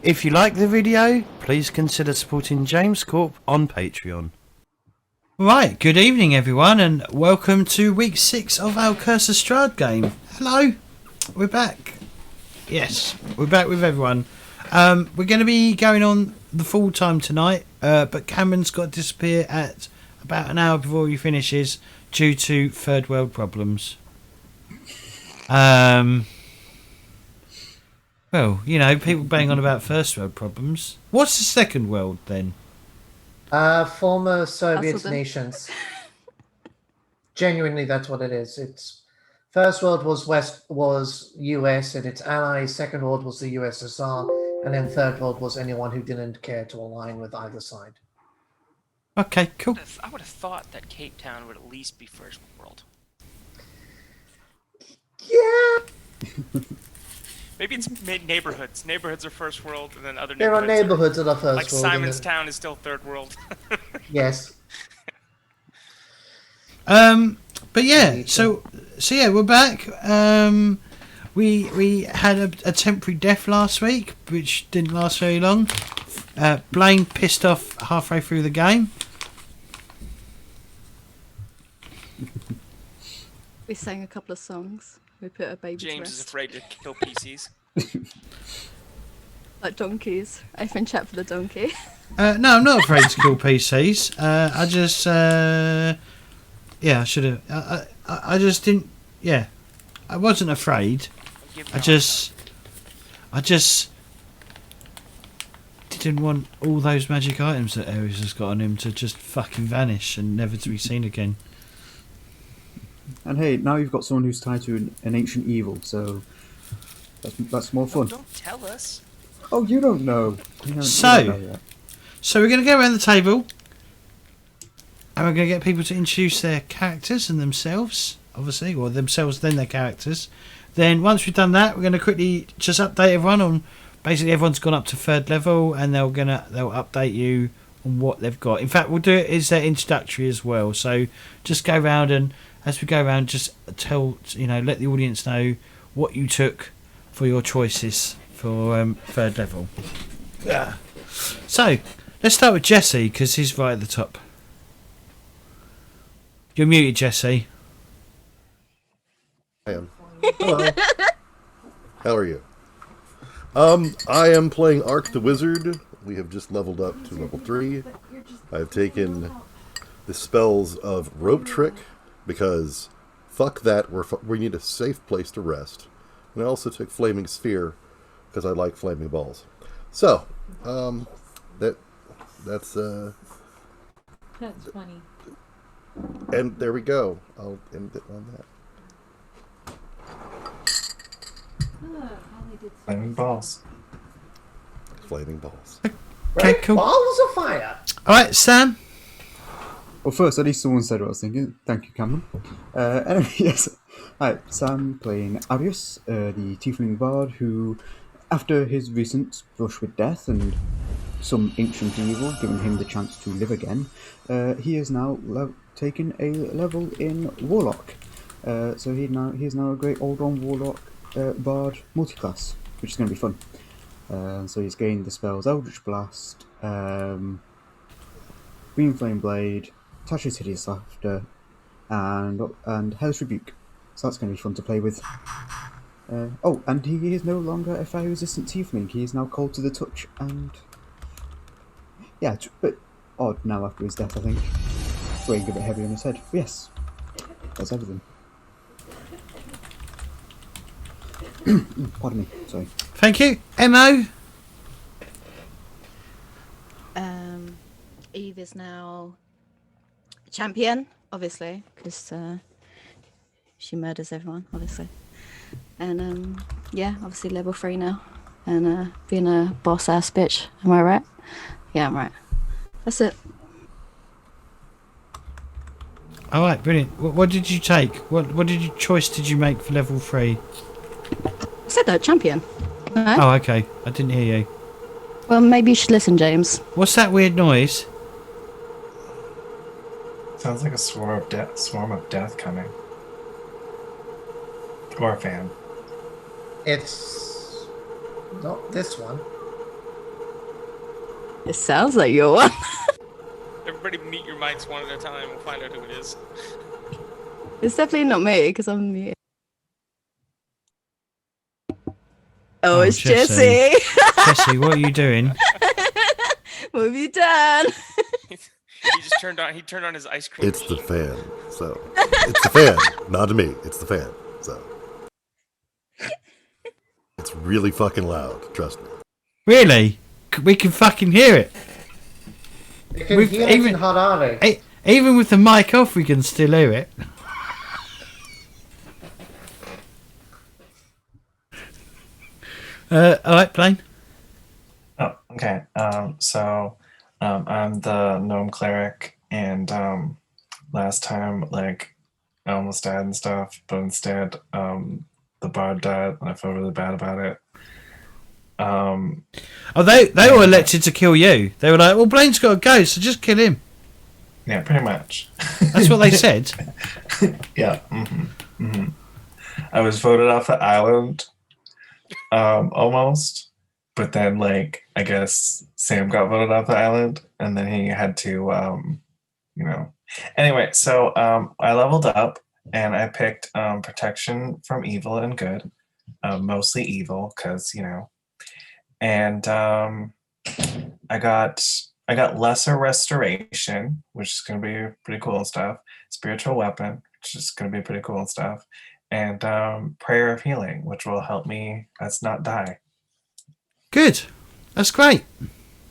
If you like the video, please consider supporting James Corp on Patreon. Right, good evening everyone, and welcome to week 6 of our Castle Strahd game. Hello, we're back. Yes, we're back with everyone. We're going to be going on the full time tonight, but Cameron's got to disappear at about an hour before he finishes due to third world problems. Well, you know, people bang on about first world problems. What's the second world then? Former Soviet nations. Genuinely, that's what it is. It's first world was US and its allies. Second world was the USSR, and then third world was anyone who didn't care to align with either side. Okay, cool. I would have thought that Cape Town would at least be first world. Yeah. Maybe it's neighborhoods. Neighborhoods are first world, and then other there neighborhoods. There are neighborhoods that are first like world. Like Simon's Town is still third world. Yes. But yeah, so yeah, we're back. We had a temporary death last week, which didn't last very long. Blaine pissed off halfway through the game. We sang a couple of songs. We put a baby James to rest. is afraid to kill PCs. Like donkeys. I think chat for the donkey. No, I'm not afraid to kill PCs. I just, yeah, I should have. I just didn't. Yeah, I wasn't afraid. I just didn't want all those magic items that Ares has got on him to just fucking vanish and never to be seen again. And hey, now you've got someone who's tied to an ancient evil, so that's more fun. Don't tell us. Oh, you don't know. So we're going to go around the table, and we're going to get people to introduce their characters and themselves, obviously, or themselves then their characters. Then once we've done that, we're going to quickly just update everyone on. Basically, everyone's gone up to 3rd level, and they'll update you on what they've got. In fact, we'll do it as their introductory as well. So just go around, and as we go around, just let the audience know what you took for your choices for 3rd level. Yeah. So let's start with Jesse because he's right at the top. You're muted, Jesse. I am. Hello. How are you? I am playing Ark the Wizard. We have just leveled up to level 3. I've taken the spells of Rope Trick because fuck that. We need a safe place to rest. And I also took Flaming Sphere because I like flaming balls. So, that's funny. And there we go. I'll end it on that. Flaming balls. Flaming balls. Okay, cool. Balls of fire. All right, Sam. Well, first, at least someone said what I was thinking. Thank you, Cameron. Anyway, yes. Hi, Sam playing Arius, the Tiefling Bard, who, after his recent brush with death and some ancient evil giving him the chance to live again, he is now taken a level in Warlock. So he is now a great all-round Warlock Bard multiclass, which is going to be fun. So he's gained the spells Eldritch Blast, Green Flame Blade, Tasha's Hideous Laughter, and Hell's Rebuke. So that's going to be fun to play with. And he is no longer a fire-resistant tiefling. He is now cold to the touch, and yeah, it's a bit odd now after his death, I think. Weighing a bit heavy on his head. But yes, that's everything. Pardon me, sorry. Thank you. Mo? Eve is now champion, obviously, because she murders everyone, obviously. And yeah, obviously level 3 now. And being a boss ass bitch. Am I right? Yeah, I'm right. That's it. All right, brilliant. What did you take? What choice did you make for level 3? I said that, champion. No? Oh, okay. I didn't hear you. Well, maybe you should listen, James. What's that weird noise? Sounds like a swarm of death coming. Or a fan. It's not this one. It sounds like you're one. Everybody meet your mics one at a time. We'll find out who it is. It's definitely not me because I'm muted. Oh, it's Jesse. Jesse. Jesse, what are you doing? What have you done? He just turned on. He turned on his ice cream. It's the fan. So it's the fan, not me. It's the fan. So it's really fucking loud. Trust me. Really? We can fucking hear it. You can We've hear it in Harare. Even with the mic off, we can still hear it. Alright, Blaine. Oh, okay. So I'm the Gnome Cleric, and last time, like, I almost died and stuff, but instead, the bard died, and I felt really bad about it. They were elected to kill you. They were like, well, Blaine's got to go, so just kill him. Yeah, pretty much. That's what they said. Yeah. I was voted off the island, almost, but then, like, I guess Sam got voted off the island, and then he had to, Anyway, so I leveled up, and I picked protection from evil and good, mostly evil, because and I got lesser restoration, which is going to be pretty cool and stuff. Spiritual weapon, which is going to be pretty cool and stuff. And prayer of healing, which will help me not die. Good. That's great.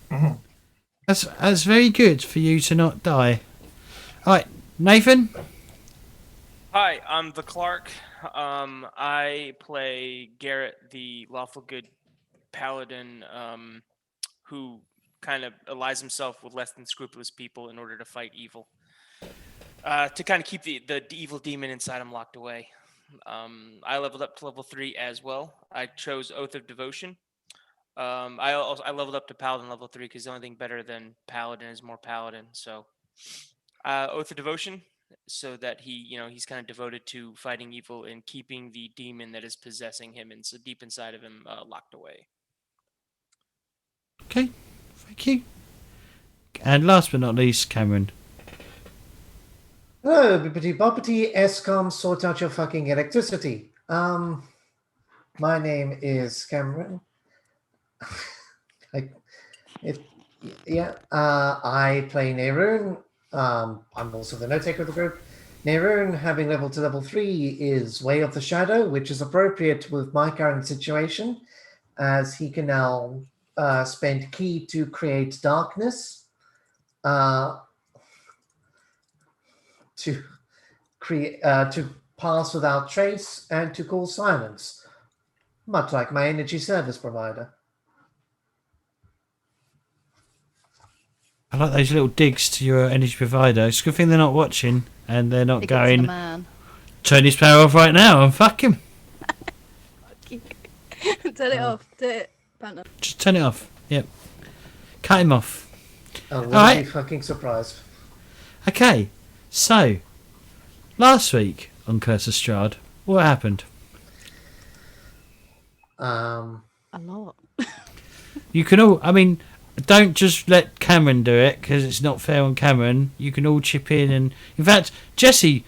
Mm-hmm. That's very good for you to not die. Alright, Nathan? Hi, I'm the Clark. I play Garrett, the lawful good paladin, who kind of allies himself with less than scrupulous people in order to fight evil. To kind of keep the evil demon inside him locked away. I leveled up to level 3 as well. I chose Oath of Devotion. I leveled up to Paladin level 3 because the only thing better than Paladin is more Paladin. So Oath of Devotion, so that he's kind of devoted to fighting evil and keeping the demon that is possessing him and so deep inside of him locked away. Okay, thank you. And last but not least, Cameron. Hello, bippity boppity, ESCOM, sort out your fucking electricity. My name is Cameron. I play Neroon. I'm also the note taker of the group. Neroon, having leveled to level 3, is Way of the Shadow, which is appropriate with my current situation, as he can now spend key to create darkness. To pass without trace and to call silence, much like my energy service provider. I like those little digs to your energy provider. It's a good thing they're not watching and they're not going, turn his power off right now and fuck him. Turn it off. Partner. Just turn it off. Yep. Cut him off. I wouldn't Alright. be fucking surprised. Okay. So, last week on Curse of Strahd, what happened? A lot. You can all, don't just let Cameron do it because it's not fair on Cameron. You can all chip in, and in fact, Jesse,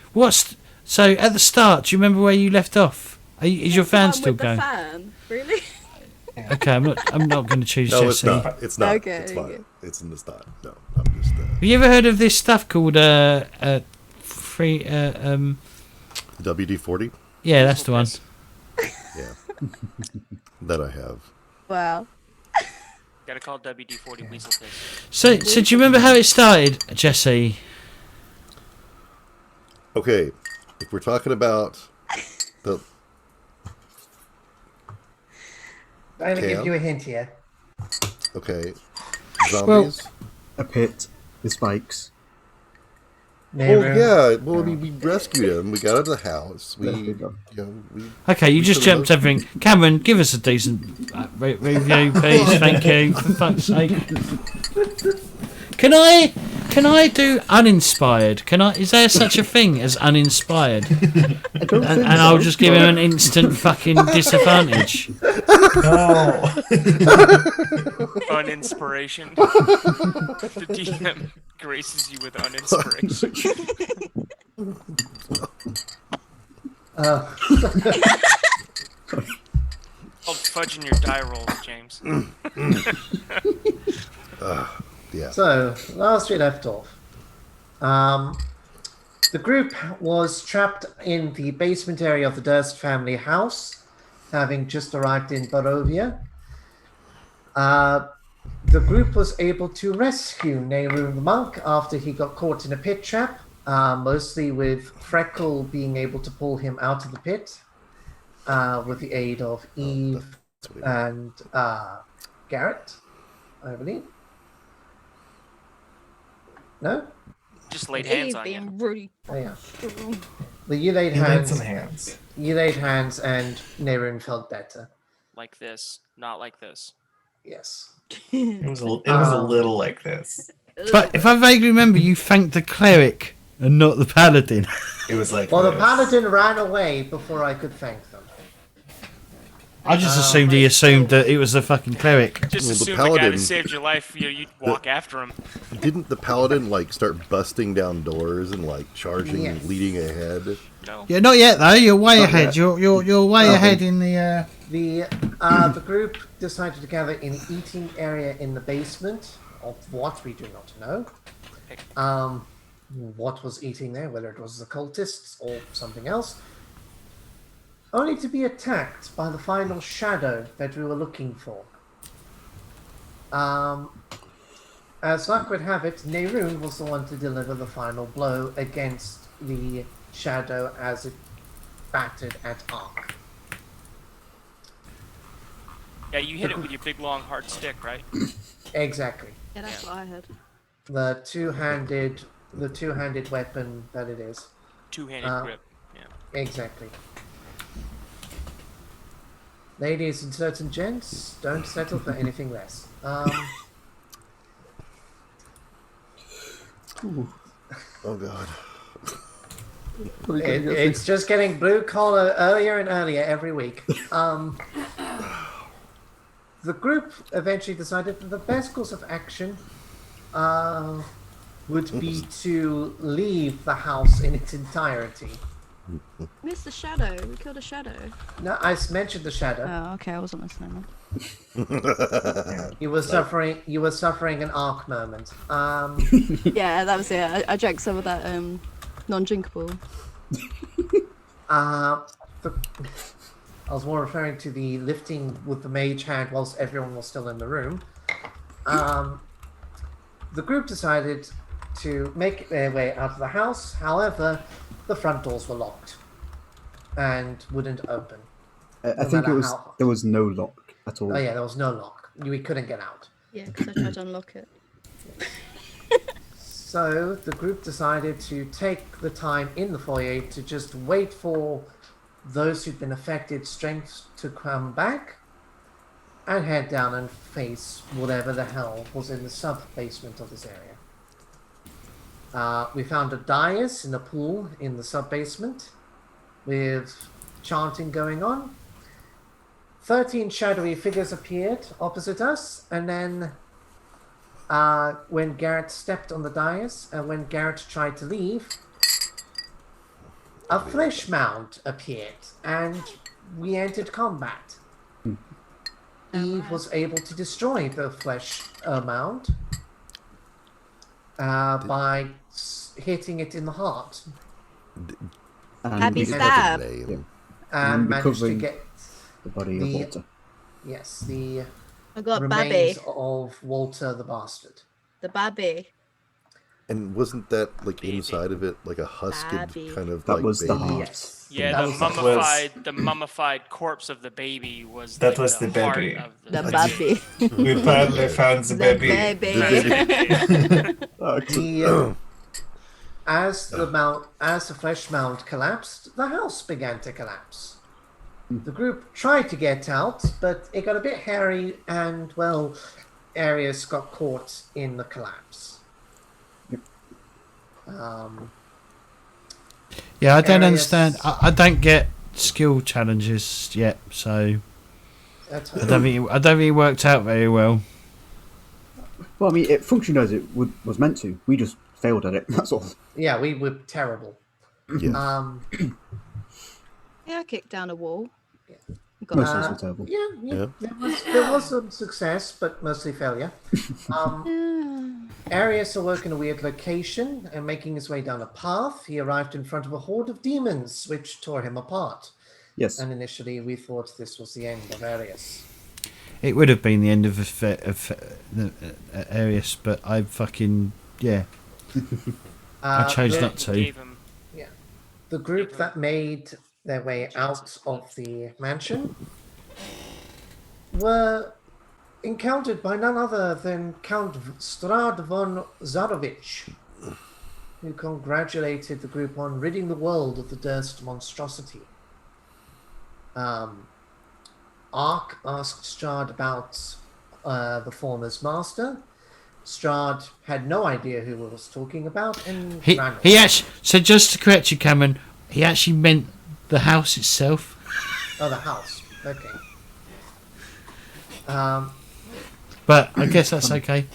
so at the start? Do you remember where you left off? Is your fan still going? Fan? Really? Okay, I'm not going to choose No, Jesse. it's not. Okay, It's fine. okay. It's not. No, I'm just. Have you ever heard of this stuff called free? WD-40. Yeah, that's the one. Yeah, that I have. Wow. Gotta call WD-40 Weasel Piss. So do you remember how it started, Jesse? Okay, if we're talking about the. I'm going to give Cam? you a hint here. Okay, zombies. A pit with spikes. Yeah. Well, we rescued him. We got out of the house. There we go. Okay, you just could've jumped everything. Cameron, give us a decent review, please. Thank you. For fuck's sake. Can I Can I do uninspired? Can I? Is there such a thing as uninspired? And I'll just give him an instant fucking disadvantage. No. Uninspiration. The DM graces you with uninspiration. Called fudging your die rolls, James. Yeah. So, last we left off, the group was trapped in the basement area of the Durst family house, having just arrived in Barovia. The group was able to rescue Nehru the monk after he got caught in a pit trap, mostly with Freckle being able to pull him out of the pit with the aid of Eve and Garrett, I believe. No? Just laid hands on you. being really Oh, yeah. Well, you laid He laid hands. some hands. You laid hands, and Nerun felt better. Like this, not like this. Yes. It was a little like this. But if I vaguely remember, you thanked the cleric and not the paladin. It was like Well, the this. paladin ran away before I could thank them. I just assumed he assumed that it was the fucking cleric. Just Well, the assume the guy paladin- that saved your life, you'd walk after him. Didn't the paladin like start busting down doors and like charging, Yes. leading ahead? No. Yeah, not yet though. You're way ahead. yet. You're way ahead in the. The group decided to gather in the eating area in the basement of what we do not know. What was eating there, whether it was the cultists or something else, only to be attacked by the final shadow that we were looking for. As luck would have it, Nerun was the one to deliver the final blow against the shadow as it battered at Ark. Yeah, you hit it with your big long hard stick, right? Exactly. Yeah, that's what I heard. The two-handed weapon that it is. Two-handed grip. Yeah. Exactly. Ladies and certain gents, don't settle for anything less. Oh god. It's just getting blue collar earlier and earlier every week. The group eventually decided that the best course of action would be to leave the house in its entirety. Missed the shadow. We killed a shadow. No, I mentioned the shadow. Oh, okay. I wasn't listening. You were suffering. You were suffering an arc moment. Yeah, that was it. I drank some of that non-drinkable. I was more referring to the lifting with the mage hand whilst everyone was still in the room. The group decided to make their way out of the house. However, the front doors were locked and wouldn't open. I think it was there was no lock at all. Oh yeah, there was no lock. We couldn't get out. Yeah, because I tried to unlock it. So the group decided to take the time in the foyer to just wait for those who'd been affected strength to come back and head down and face whatever the hell was in the sub-basement of this area. We found a dais in a pool in the sub-basement with chanting going on. 13 shadowy figures appeared opposite us, and then when Garrett stepped on the dais and when Garrett tried to leave, a flesh mound appeared and we entered combat. Eve was able to destroy the flesh mound by hitting it in the heart And Happy we stab. Name. and managed to recovering get the body of Walter. the I got remains Babby. of Walter the Bastard. The Babby. And wasn't that like inside of it like a husked Babby. kind of That like was the baby? heart. Yes. Yeah, That the was- mummified corpse of the baby was That like was the heart baby. of The Babby. We finally found the The baby. baby. Oh, The, as the flesh mound collapsed, the house began to collapse. The group tried to get out, but it got a bit hairy, and well, Arius got caught in the collapse. Yeah, I don't Arius- understand. I don't get skill challenges yet, so That's I don't think it worked out very well. Well, I mean, it functioned as it was meant to. We just failed at it. That's all. Yeah, we were terrible. Yeah. Yeah, I kicked down a wall. Yeah. Got Most of us that. were terrible. Yeah. There was some success, but mostly failure. Arius awoke in a weird location, and making his way down a path, he arrived in front of a horde of demons, which tore him apart. Yes. And initially, we thought this was the end of Arius. It would have been the end of Arius, but I fucking I chose the, not to. Gave him The group that made their way out of the mansion were encountered by none other than Count Strahd von Zarovich, who congratulated the group on ridding the world of the Durst monstrosity. Ark asked Strahd about the former's master. Strahd had no idea who he was talking about, and He ran he away. actually. So just to correct you, Cameron, he actually meant the house itself. Oh, the house. Okay. But I guess that's okay.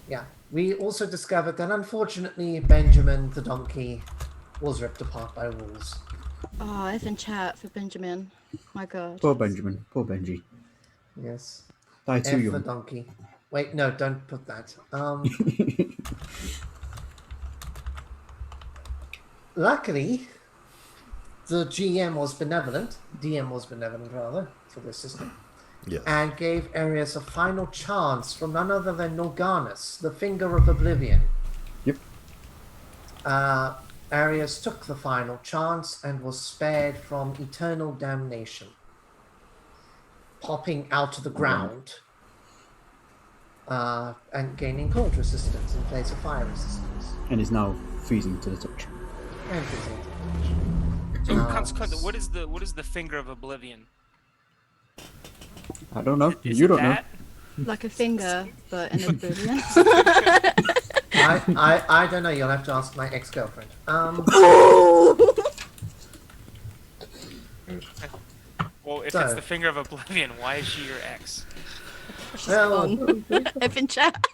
Yeah. We also discovered that unfortunately Benjamin the donkey was ripped apart by wolves. Oh, F in chat for Benjamin. My God. Poor Benjamin. Poor Benji. Yes. Died too F the young. donkey. Wait, no, don't put that. Luckily, the DM was benevolent rather, for this system, Yeah. and gave Arius a final chance from none other than Norganus, the Finger of Oblivion. Yep. Arius took the final chance and was spared from eternal damnation, popping out of the ground and gaining cold resistance in place of fire resistance. And is now freezing to the touch. And physical. So consequently, what is the Finger of Oblivion? I don't know. Is You it don't know. that? Like a finger, but an oblivion. I don't know. You'll have to ask my ex-girlfriend. Well, if So- it's the Finger of Oblivion, why is she your ex? Well, F in chat.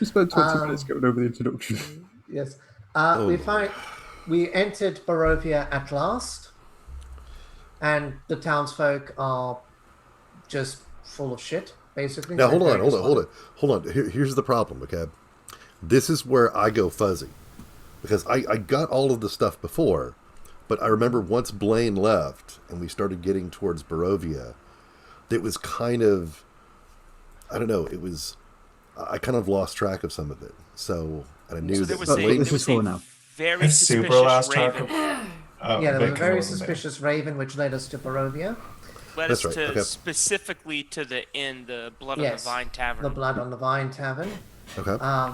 We spent 20 minutes going over the introduction. yes. Oh. We entered Barovia at last, and the townsfolk are just full of shit, basically. Now They're hold very on. Here's the problem, okay? This is where I go fuzzy, because I got all of the stuff before, but I remember once Blaine left and we started getting towards Barovia, it was kind of, I don't know, I kind of lost track of some of it. So, and I knew So that there was But a, this there is was full a now. very It's super suspicious last track raven. of Yeah, there was a Bacon very wasn't there. suspicious raven which led us to Barovia. Led That's us right, to okay. specifically to the inn, the Blood on Yes, the Vine Tavern. the Blood on the Vine Tavern, okay.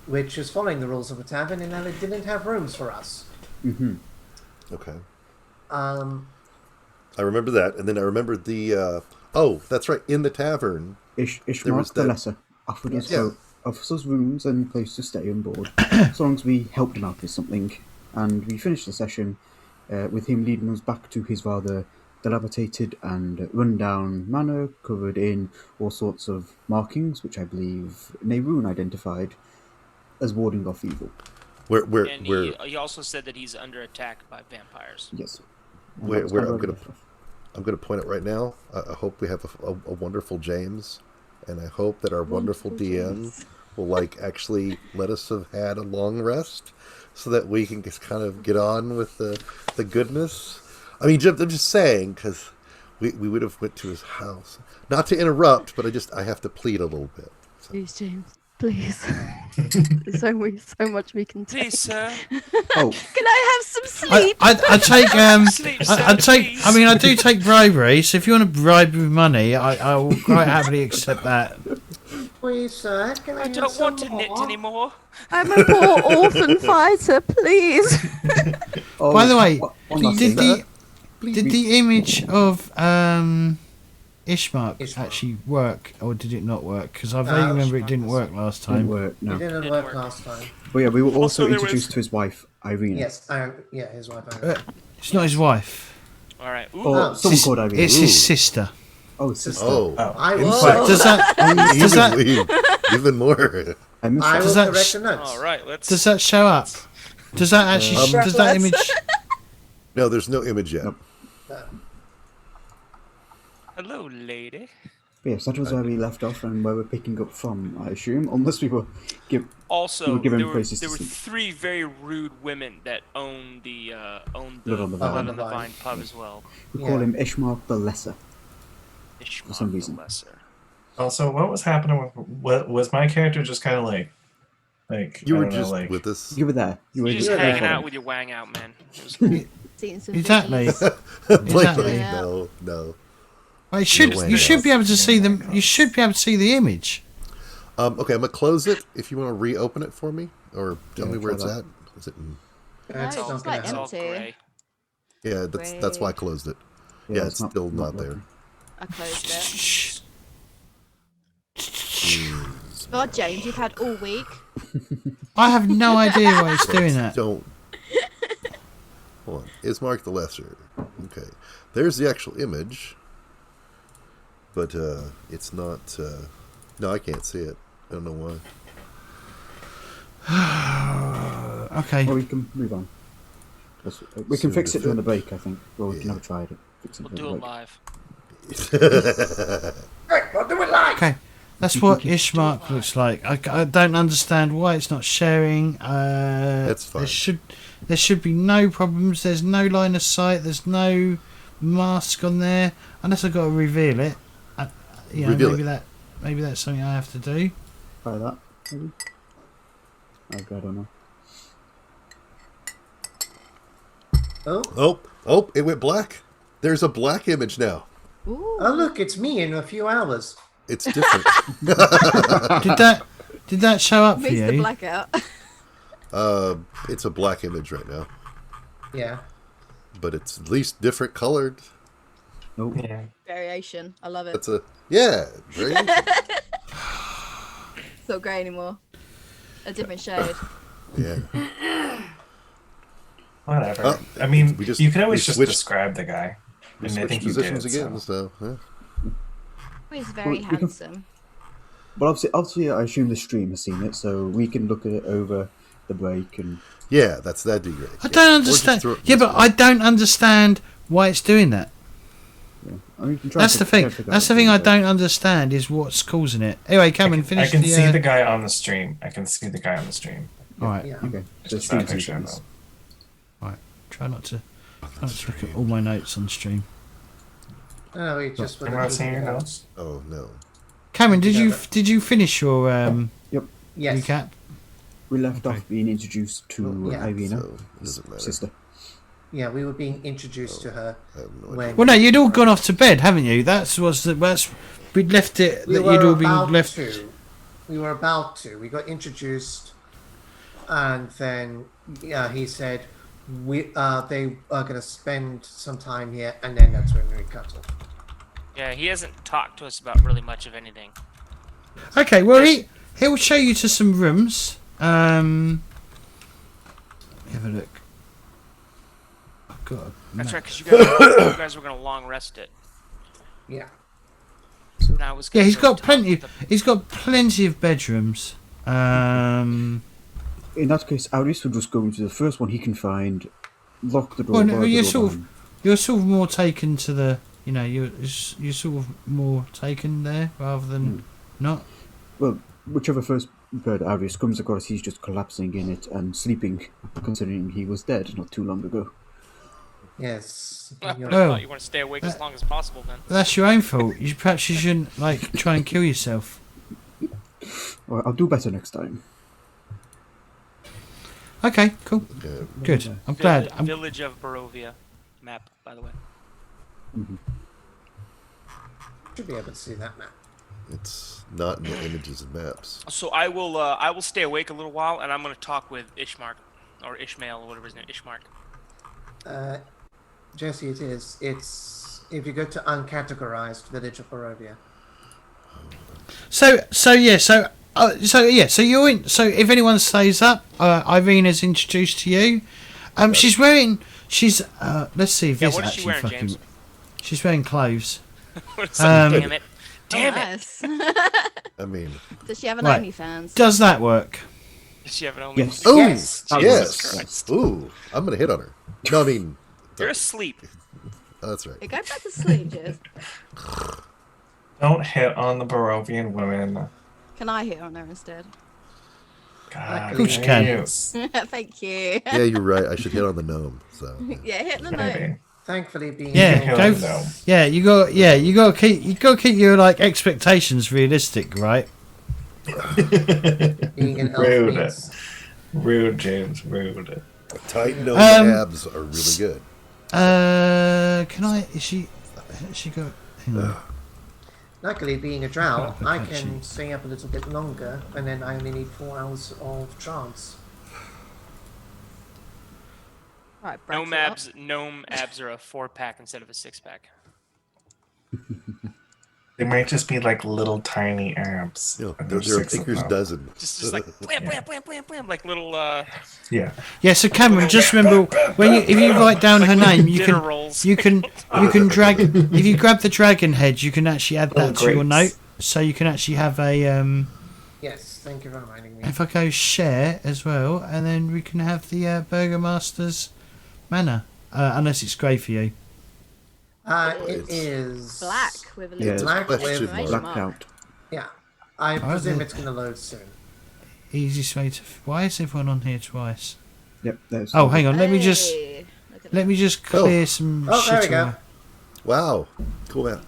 which is following the rules of the tavern in that it didn't have rooms for us. Okay. Um, I remember that, and then I remembered the. That's right. In the tavern, There was Ishmael the that- Lesser offered us, Yeah. offers us rooms and place to stay on board, so long as we helped him out with something. And we finished the session with him leading us back to his rather dilapidated and run-down manor, covered in all sorts of markings, which I believe Nehruin identified as warding off evil. And he also said that he's under attack by vampires. Yes. And Where- that was where kind of I'm where we gonna- left off. I'm going to point it right now. I hope we have a wonderful James, and I hope that our wonderful DM will actually let us have had a long rest, so that we can just kind of get on with the goodness. I mean, I'm just saying, because we would have went to his house. Not to interrupt, but I have to plead a little bit. So. Please, James. Please. There's so much we can take. Please, sir. Oh, Can I have some sleep? I take Sleep, I sir, take. please. I mean, I do take bribery. So if you want to bribe me with money, I will quite happily accept that. please, sir, can I, I have don't some want to knit more? anymore. I'm a poor orphan fighter, please. oh, By the way, one last did thing. the image of Ishmark Ishmark. actually work, or did it not work? Because I vaguely remember it Ishmark didn't was- work last Didn't time. work, no. It didn't Didn't work work. last time. But yeah, we were also Also, there introduced was- to his wife, Irina. Yes, yeah, his wife. It's not his wife. All right. Ooh. Or Oh. someone called Irina. It's his sister. Oh, sister. Oh, Oh. I In will. fact- Does that even more. I missed I that. will that correct sh- the notes. All right. Let's. does that show up? Does that actually? does that image? No, there's no image yet. Nope. Hello, lady. But yes, that was where we left off and where we're picking up from, I assume. Unless we were give. Also, You were given there were places to there were sleep. 3 very rude women that owned the Blood on the Blood Vine. on the Vine pub as well. We call Yeah. him Ishmark the Lesser. Ishmael some the reason. Lesser. Also, what was happening with what was my character just kind of like You I were don't know, just like with us. You were there. You were You're just Yeah. hanging there. out with your wang out, man. It was cool. Eating some Exactly. veggies. Blatantly, Yeah. no. Well, you way. should be able to see them. You should be able to see the image. Okay, I'm gonna close it. If you want to reopen it for me, or tell Yeah, me where try it's that. at. Is it? In... No, It's it's not like gonna It's help. all empty. grey. Yeah, that's why I closed it. Yeah, it's still not there. working. I closed it. Shh. God, James, you've had all week. I have no idea why it's doing that. Don't. Hold on. Ismark the Lesser. Okay. There's the actual image. But it's not. No, I can't see it. I don't know why. Okay. Well, we can move on. We can Soon fix to it during the fit. break, I think. Well, we can Yeah. have a try at it. Fix it We'll during do the it break. live. Right, we'll do it live. Okay. That's what Ishmark looks like. I don't understand why it's not sharing. That's fine. There should be no problems. There's no line of sight. There's no mask on there. Unless I've got to reveal it. Reveal maybe it. maybe that's something I have to do. Try that, maybe? I don't know. Oh, It went black. There's a black image now. Ooh. oh, look, it's me in a few hours. It's different. Did that show up for Missed the you? blackout. It's a black image right now, Yeah. but it's at least different colored. Nope. yeah. Variation. I love it. That's very It's not grey anymore. A different shade. yeah. Whatever. I mean, we just- you can always we just switched- describe the guy. We And I switched think you positions did, again, so. so He's very we can- handsome. But obviously, I assume the stream has seen it, so we can look at it over the break and. yeah, that'd be great. I don't understand. Yeah, but I don't understand why it's doing that. Yeah. I mean, we can try That's to the thing. figure out That's the during thing I break. don't understand is what's causing it. Anyway, Cameron, I finish can the. see the guy on the stream. I can see the guy on the stream. All right. Yeah. Okay, so Just not a stream picture of sequence. him. All right. Try not to look at all my notes on stream. Oh, we just. Am I seeing your notes? Oh no. Cameron, did Yeah, you finish your Yes. recap? We left Okay. off being introduced to Yeah. Irina, So it doesn't matter. sister. Yeah, we were being introduced to her I have no idea. when Well, no, you'd all gone off to bed, haven't you? That's we'd left it we that were you'd all been about left. to. We were about to. We got introduced, and then he said they are going to spend some time here, and then that's when we cut off. Yeah, he hasn't talked to us about really much of anything. Okay, well he'll show you to some rooms. Let me have a look. I've got a That's map. right, because you guys were gonna long rest it. Yeah. And I was Yeah, he's gonna got talk plenty. with the- He's got plenty of bedrooms. In that case, Aris will just go into the first one he can find, lock the door. Well, no, bar the you're door sort of behind. you're sort of more taken to the. You're sort of more taken there rather than not. Well, whichever first bird Arius comes across, he's just collapsing in it and sleeping, considering he was dead not too long ago. Yes. I You're- Oh. you want to stay awake as long as possible then. That's your own fault. Perhaps you shouldn't try and kill yourself. Well, I'll do better next time. Okay, cool, Okay. good. I'm glad. I'm, Village of Barovia map, by the way. Should be able to see that map. It's not in the images and maps. So I will stay awake a little while, and I'm gonna talk with Ishmark, or Ishmael, or whatever his name, Ishmark. Jesse, it is. It's if you go to uncategorized Village of Barovia. So you're in. So if anyone stays up, Irina's introduced to you. She's wearing. Let's see if Yeah, this what is she actually wearing, fucking. James? She's wearing clothes. What is that? Damn it! Damn it! Nice. I mean, Does she have an Right. OnlyFans? Does that work? Does she have an only? Yes. oh Yes. Jesus yes. Christ. Ooh, I'm gonna hit on her. No, I mean, You're asleep. that's right. Hey, go back to sleep, Jess. Don't hit on the Barovian women. Can I hit on her instead? God, Of course you can. please. Thank you. Yeah, you're right. I should hit on the gnome. So Yeah, hit the note. Maybe. Thankfully, being Yeah, an Hit go on elf- the gnome. Yeah, you got to keep your like expectations realistic, right? being an elf Rude. means Rude, James. Rude. tight gnome Um, abs are really good. Can I? Is she? Has she got? Hang on. luckily being a drow, Oh, I okay, can stay up a little bit longer, and then I only need 4 hours of trance. Right, Gnome abs are a 4-pack instead of a 6-pack. They might just be like little tiny abs. You know, and they're there's a 6 of baker's them. dozen. Just like blam blam blam blam blam, like little Yeah. Yeah. So Cameron, just remember if you write down her name, you dinner can rolls. you can drag. If you grab the dragon head, you can actually add that to your note. grapes. So you can actually have a Yes, thank you for reminding me. If I go share as well, and then we can have the Burgomaster's manor, unless it's grey for you. It is Black with a Yeah, little black with exclamation Blacked mark. out. Yeah, I Alright, presume then. it's going to load soon. Easiest way to. Why is everyone on here twice? Yep, there's. Oh, hang on. Let me just Hey, look at let me just clear some Oh, there shit we go. away. Wow, cool. that.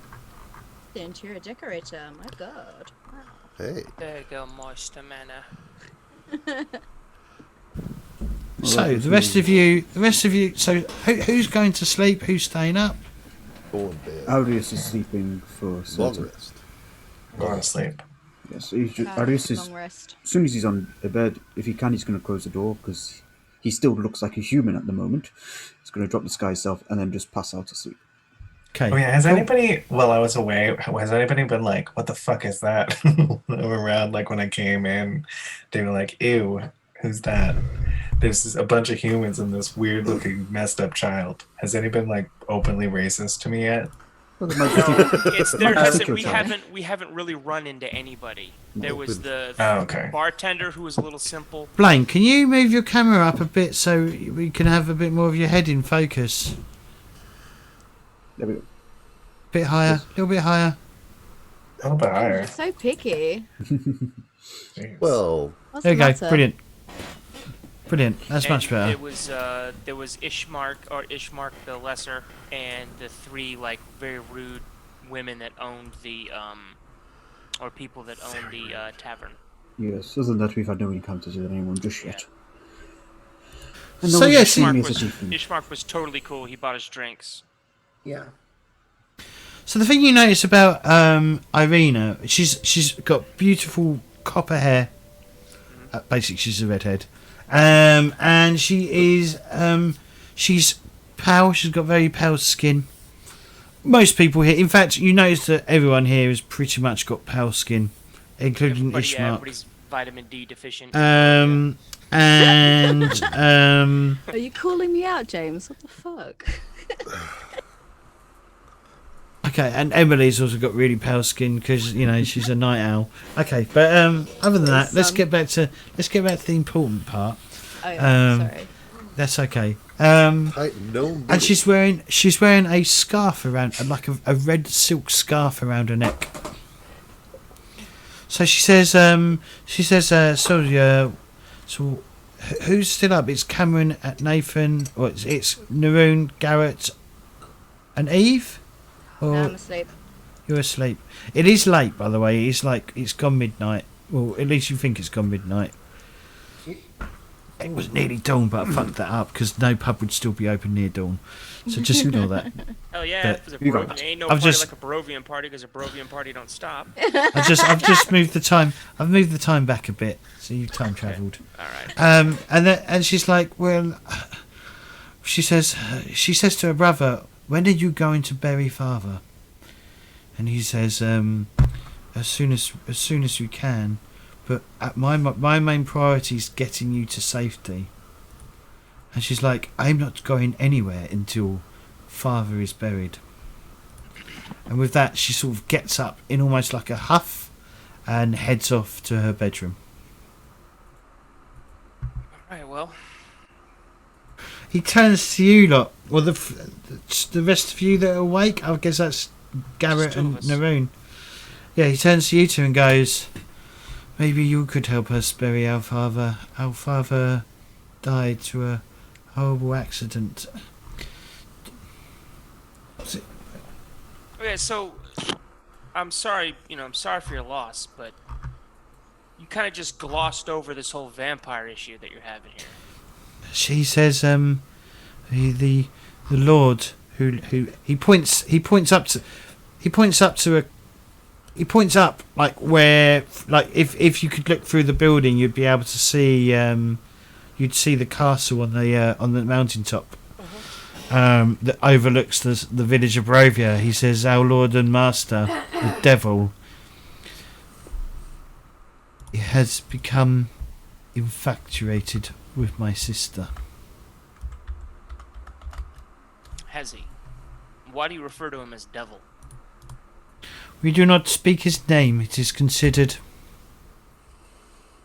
The interior decorator. My God. Wow. Hey, Burgomaster manor. So the rest of you. So who's going to sleep? Who's staying up? go in bed. Arius is sleeping for Long certain. rest. Go to sleep. Yes, he's just, Long Arius is. rest. As soon as he's on the bed, if he can, he's going to close the door because he still looks like a human at the moment. He's going to drop the sky self and then just pass out to sleep. Okay. Oh yeah, has cool. anybody, while I was away, has anybody been like, what the fuck is that? Around, like, when I came in, they were like, ew, who's that? There's a bunch of humans and this weird looking messed up child. Has anybody been like openly racist to me yet? Well, there might just be- It's there Might hasn't be we child. haven't really run into anybody. There was the Oh, okay. bartender who was a little simple. Blaine, can you move your camera up a bit so we can have a bit more of your head in focus? There we go. Bit higher, a little bit higher. A little bit higher. So picky. Jeez. Well, What's There you the go. matter? Brilliant. Brilliant. That's And much better. There was Ishmark the Lesser, and the 3 like very rude women that owned the or people that owned the tavern. Yes, other than that, we've had no encounters with anyone just yet. And So, no one's yeah, seen see- me Ishmark as a was, chieftain. Ishmark was totally cool. He bought us drinks. Yeah. So the thing you notice about Irina, she's got beautiful copper hair. Basically, she's a redhead, and she is she's pale. She's got very pale skin. Most people here, in fact, you notice that everyone here has pretty much got pale skin, including Everybody, Ishmark. everybody's vitamin D deficient. And Are you calling me out, James? What the fuck? okay, and Emily's also got really pale skin because she's a night owl. Okay, but other than that, let's get back to the important part. Oh, yeah, Um, sorry. That's okay. tight gnome. And she's wearing a scarf around, like a red silk scarf around her neck. So she says, so who's still up? It's Cameron, Nathan, or it's Naroon, Garrett, and Eve. Or No, I'm asleep. you're asleep. It is late, by the way. It's gone midnight. Well, at least you think it's gone midnight. It was nearly dawn, but I fucked that up because no pub would still be open near dawn. So just ignore that. Hell yeah, but if it's a you got Barovian, ain't no I've party just- like a Barovian party because a Barovian party don't stop. I've just moved the time. I've moved the time back a bit, so you've time travelled. All right. And she's like, well, she says to her brother, when are you going to bury father? And he says, as soon as you can, but my main priority is getting you to safety. And she's like, I'm not going anywhere until father is buried. And with that, she sort of gets up in almost like a huff and heads off to her bedroom. Alright, well. He turns to you lot, well, the rest of you that are awake, I guess that's Garrett and Naroon. Yeah, he turns to you two and goes, maybe you could help us bury our father. Our father died through a horrible accident. Okay, so I'm sorry, I'm sorry for your loss, but you kind of just glossed over this whole vampire issue that you're having here. She says, the Lord who he points up like where, like if you could look through the building, you'd be able to see you'd see the castle on the mountaintop. That overlooks the village of Barovia. He says, our Lord and Master, the devil, has become infatuated with my sister. Has he? Why do you refer to him as devil? We do not speak his name. It is considered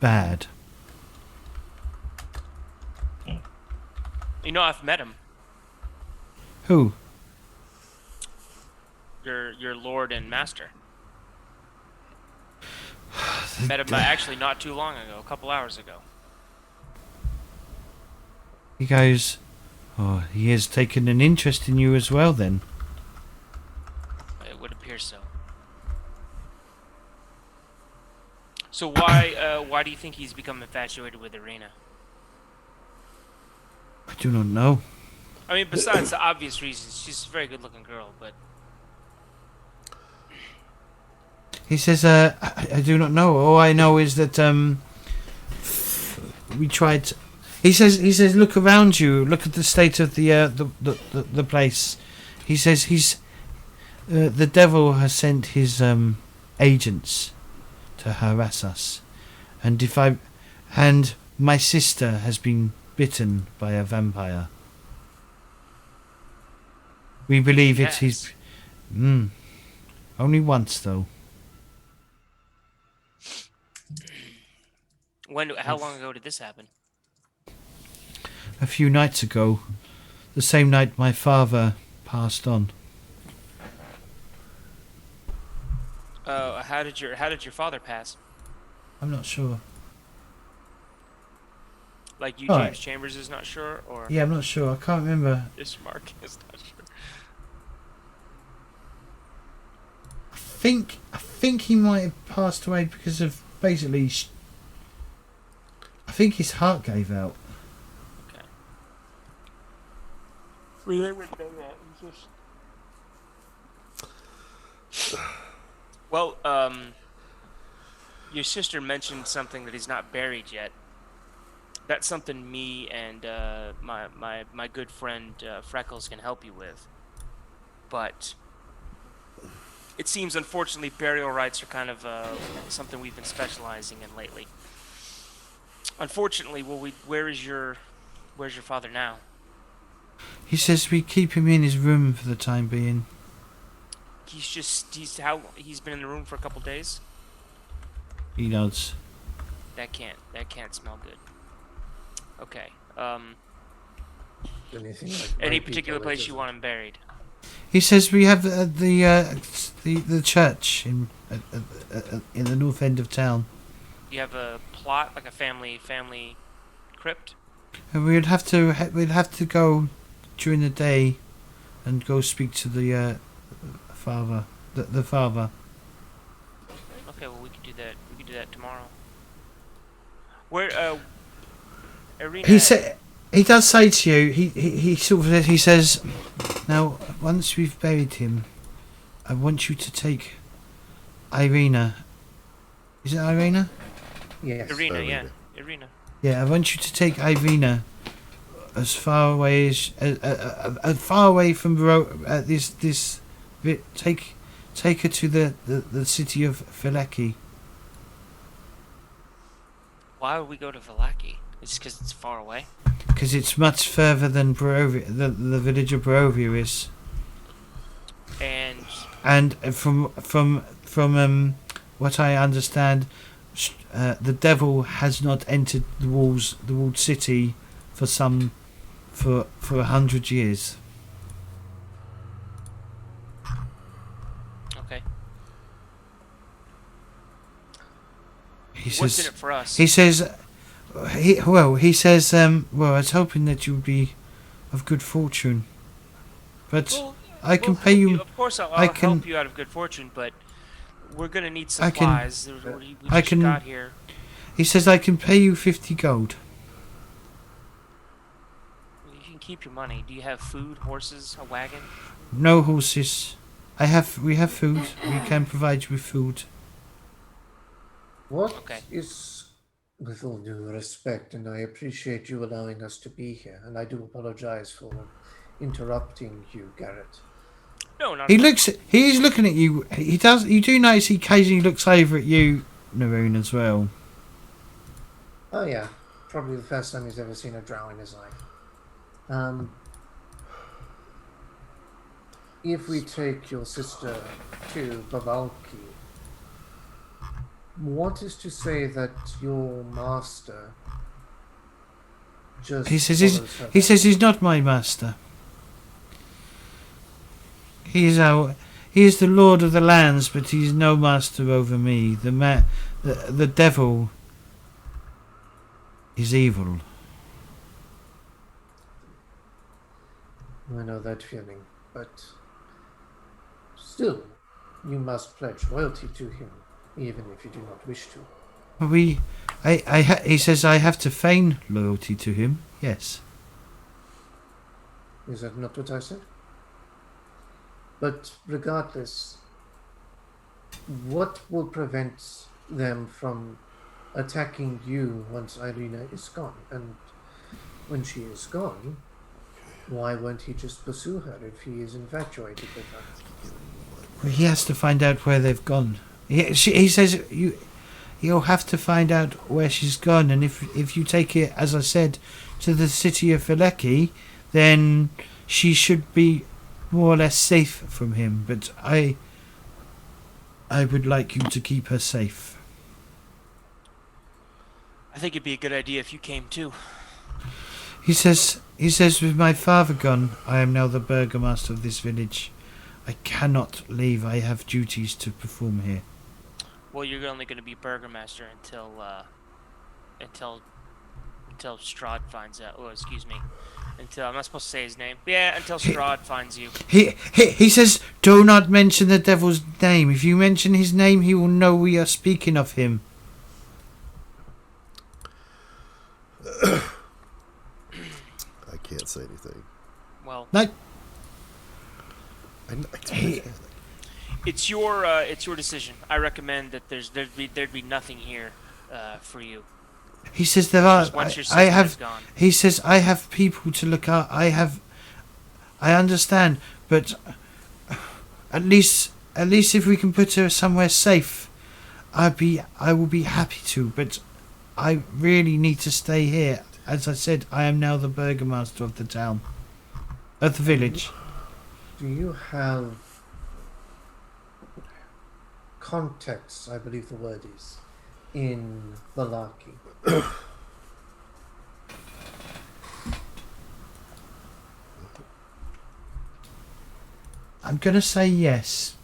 bad. I've met him. Who? Your lord and master. Met him actually not too long ago, a couple hours ago. He goes, oh, he has taken an interest in you as well then. It would appear so. So why do you think he's become infatuated with Irina? I do not know. I mean, besides the obvious reasons, she's a very good-looking girl, but... He says, I do not know. All I know is that we tried. He says, look around you. Look at the state of the place. He says the devil has sent his agents to harass us, and my sister has been bitten by a vampire. We believe it's his. Only once though. How long ago did this happen? A few nights ago, the same night my father passed on. How did your father pass? I'm not sure. Like you, All James right. Chambers is not sure, or Yeah, I'm not sure. I can't remember. this Mark is not sure. I think he might have passed away because of basically. I think his heart gave out. Okay. We would know that. Well, your sister mentioned something that he's not buried yet. That's something me and my good friend Freckles can help you with. But it seems, unfortunately, burial rites are kind of something we've been specializing in lately. Unfortunately, where's your father now? He says we keep him in his room for the time being. He's been in the room for a couple days? He nods. That can't smell good. Okay. Anything like Any rapey particular place colors you or- want him buried? He says we have the church in the north end of town. You have a plot, like a family crypt? And we'd have to go during the day and go speak to the father. The father. Okay, well we could do that. We could do that tomorrow. Where Irina? He does say to you. He sort of he says, now once we've buried him, I want you to take Irina. Is it Irina? Yes. Irina, yeah. Irina. Irina. Yeah, I want you to take Irina as far away as far away from take her to the city of Vallaki. Why would we go to Vallaki? It's because it's far away. Because it's much further than Barovia, the village of Barovia is. And from what I understand, the devil has not entered the walled city for 100 years. Okay. What's in it for us? He says, I was hoping that you would be of good fortune, but I can pay you. Of course, I'll help you out of good fortune, but we're gonna need supplies. We just got here. He says I can pay you 50 gold. You can keep your money. Do you have food, horses, a wagon? No horses. We have food. We can provide you with food. What is, with all due respect, and I appreciate you allowing us to be here, and I do apologize for interrupting you, Garrett. No, not. He's looking at you. He does. You do notice he occasionally looks over at you, Naroon, as well. Oh yeah, probably the first time he's ever seen a drow in his life. If we take your sister to Babalki, what is to say that your master just He says he's not my master. He is the lord of the lands, but he's no master over me. The devil is evil. I know that feeling, but still, you must pledge loyalty to him, even if you do not wish to. He says I have to feign loyalty to him. Yes. Is that not what I said? But regardless, what will prevent them from attacking you once Irina is gone? And when she is gone, why won't he just pursue her if he is infatuated with her? Well, he has to find out where they've gone. He says you'll have to find out where she's gone, and if you take it, as I said, to the city of Vallaki, then she should be more or less safe from him. But I would like you to keep her safe. I think it'd be a good idea if you came too. He says, with my father gone, I am now the burgomaster of this village. I cannot leave. I have duties to perform here. Well, you're only going to be burgomaster until Strahd finds out. Oh, excuse me. Until I'm not supposed to say his name. Yeah, until Strahd finds you. He says, do not mention the devil's name. If you mention his name, he will know we are speaking of him. I can't say anything. Well, no. It's your decision. I recommend that there'd be nothing here for you. He says there are. I have. Gone. He says I have people to look at. I understand, but at least if we can put her somewhere safe, I will be happy to. But I really need to stay here. As I said, I am now the burgomaster of the town, of the village. Do you have contacts, I believe the word is, in Vallaki? I'm going to say yes,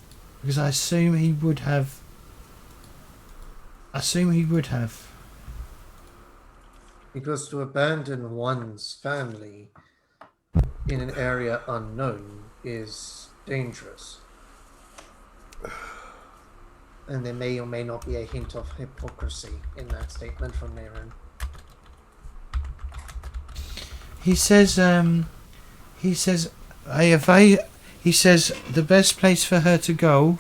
because I assume he would have. Because to abandon one's family in an area unknown is dangerous. And there may or may not be a hint of hypocrisy in that statement from Naren. He says the best place for her to go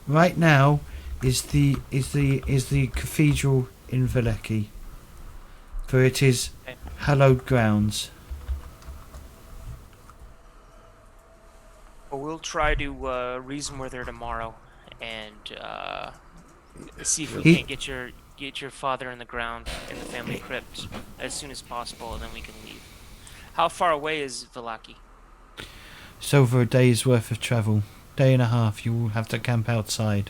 right now is the cathedral in Vallaki, for it is hallowed grounds. Well, we'll try to reason with her tomorrow and see if we He- can't get your father in the ground in the family crypt as soon as possible, and then we can leave. How far away is Velaki? It's over a day's worth of travel. Day and a half. You will have to camp outside.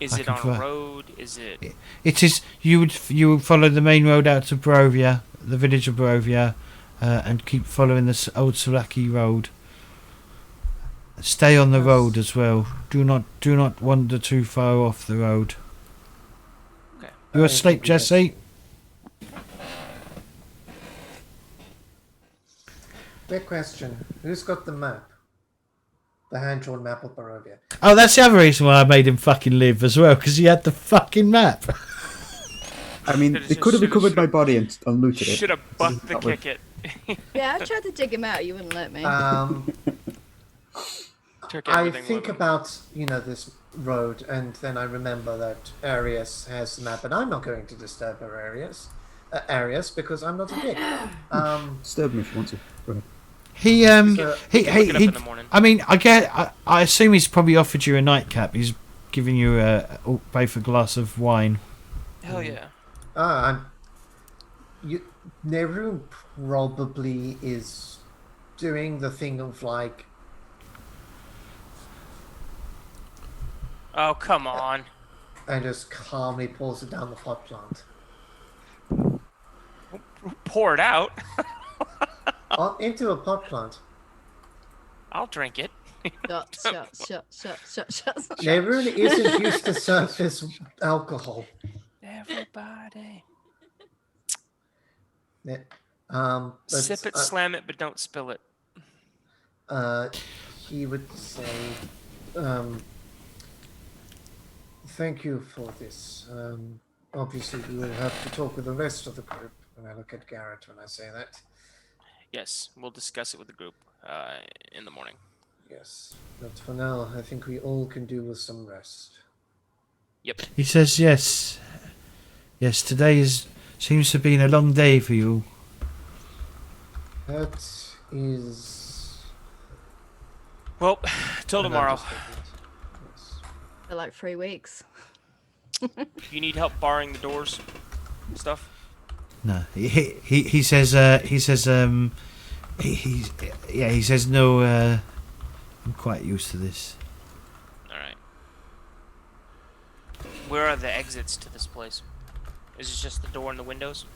Is I it can on a try- road? Is it? It is. You would follow the main road out to Barovia, the village of Barovia, and keep following this old Sulaki road. Stay on the road as well. Do not wander too far off the road. Okay. You asleep, Jesse? Quick question. Who's got the map? The hand-drawn map of Barovia. Oh, that's the other reason why I made him fucking live as well, because he had the fucking map. I mean, they could have recovered my body and looted it. Should have bucked the That would- kick it. Yeah, I tried to dig him out. You wouldn't let me. Took I everything think with him. about, this road, and then I remember that Arius has the map, and I'm not going to disturb her Arius, because I'm not a dick. Disturb me if you want to. Go ahead. He So- Look it up in the morning. I mean, I assume he's probably offered you a nightcap. He's giving you both a glass of wine. Hell yeah. Nerun probably is doing the thing of Oh, come on. and just calmly pours it down the pot plant. Pour it out. Into a pot plant. I'll drink it. Shut. Nerun isn't used to surface alcohol. Everybody. But, Sip it, slam it, but don't spill it. he would say, thank you for this. Obviously, we will have to talk with the rest of the group. And I look at Garrett when I say that. Yes, we'll discuss it with the group in the morning. Yes. But for now, I think we all can do with some rest. Yep. He says yes. Yes, today seems to have been a long day for you. That is... Well, till an tomorrow. understatement. Yes. For like 3 weeks. You need help barring the doors and stuff? No, he says he says no. I'm quite used to this. Alright. Where are the exits to this place? Is it just the door and the windows?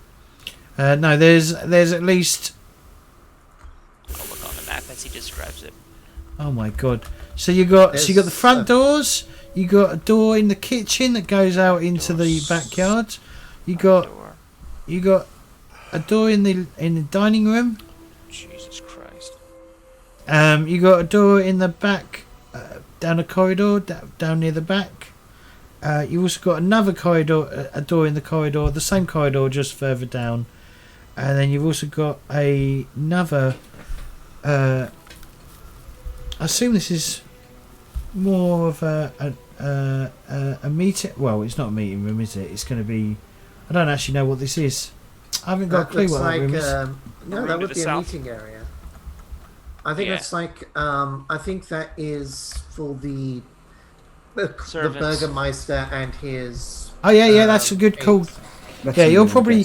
No, there's at least. I'll look on the map as he describes it. Oh my god! So you got the front doors. You got a door in the kitchen that goes out into the backyard. You got a door in the dining room. Jesus Christ. You got a door in the back, down a corridor, down near the back. You also got another corridor, a door in the corridor, the same corridor just further down, and then you've also got another. I assume this is more of a meeting. Well, it's not a meeting room, is it? It's going to be. I don't actually know what this is. I haven't got a clue looks what that room is. no, room that to would the be a south. meeting area. I think Yeah. it's I think that is for the Servants. Burgermeister and his. Oh yeah, that's a good call. aides. That's Yeah, the you're main probably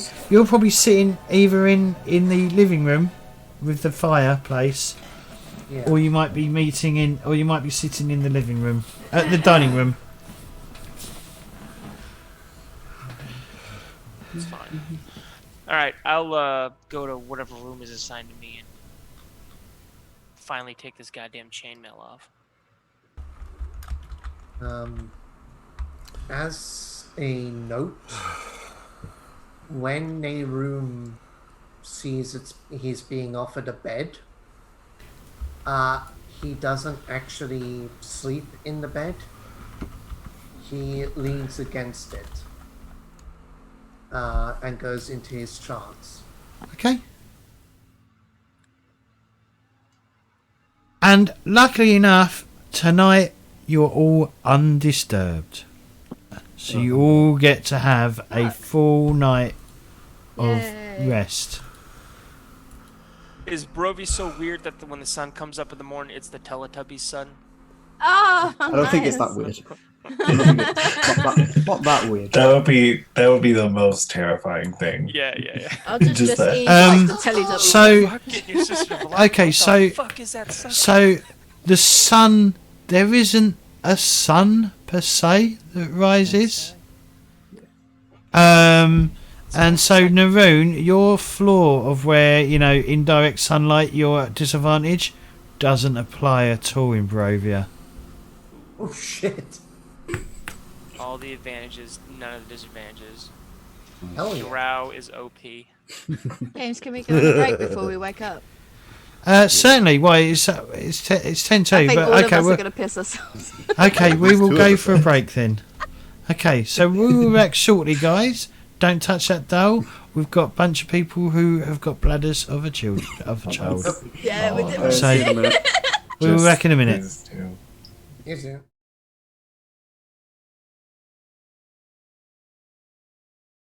guess. sitting either in the living room with the fireplace, Yeah. or you might be sitting in the living room, the dining room. It's fine. Alright, I'll go to whatever room is assigned to me and finally take this goddamn chainmail off. As a note, when a room sees he's being offered a bed, he doesn't actually sleep in the bed. He leans against it and goes into his trance. Okay. And luckily enough, tonight you're all undisturbed, so you all get to have a full night of Yay. rest. Is Brovy so weird that when the sun comes up in the morning, it's the Teletubbies' sun? Oh, I don't think it's that weird. Not that weird. That would be the most terrifying thing. Yeah. I'll just Just that. eat like the Teletubbies. So, Fuck, your sister okay, what so the fuck is that sun? so the sun. There isn't a sun per se that rises. And so Naroon, your flaw of where indirect sunlight you're at disadvantage doesn't apply at all in Barovia. Oh shit! All the advantages, none of the disadvantages. Hell yeah! Drow is OP. James, can we go on a break before we wake up? Certainly. Why it's 10:02. I think But all okay, of us we're- are going to piss ourselves. okay, we will Two of go us for a break then. Okay, so we will be back shortly, guys. Don't touch that doll. We've got a bunch of people who have got bladders of a child. Yeah, we did. So- In a minute. We'll be back in a minute. Please do. You too.